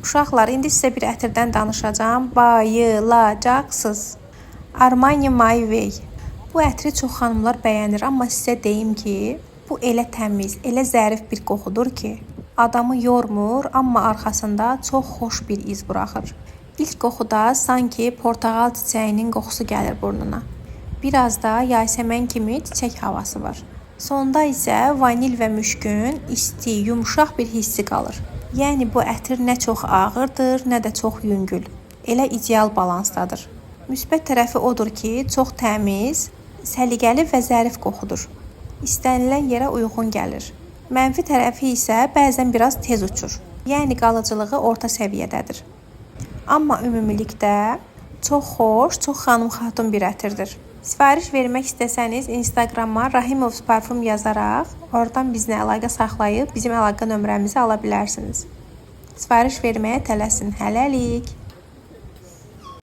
Uşaqlar, indi sizə bir ətirdən danışacağam. Bayılacaqsınız. Armani My Way. Bu ətri çox xanımlar bəyənir, amma sizə deyim ki, bu elə təmiz, elə zərif bir qoxudur ki, adamı yormur, amma arxasında çox xoş bir iz buraxır. İlk qoxuda sanki portağal çiçəyinin qoxusu gəlir burnuna. Biraz da yasəmən kimi çiçək havası var. Sonda isə vanil və müşkün, isti, yumşaq bir hissi qalır. Yəni bu ətir nə çox ağırdır, nə də çox yüngül. Elə ideal balansdadır. Müsbət tərəfi odur ki, çox təmiz, səliqəli və zərif qoxudur. İstənilən yerə uyğun gəlir. Mənfi tərəfi isə bəzən biraz tez uçur. Yəni qalıcılığı orta səviyyədədir. Amma ümumilikdə çox xoş, çox xanım xatun bir ətirdir. Sifariş vermək istəsəniz Instagrama Rahimovs Parfum yazaraq, oradan bizlə əlaqə saxlayıb bizim əlaqə nömrəmizi ala bilərsiniz. Sifariş verməyə tələsin. Hələlik.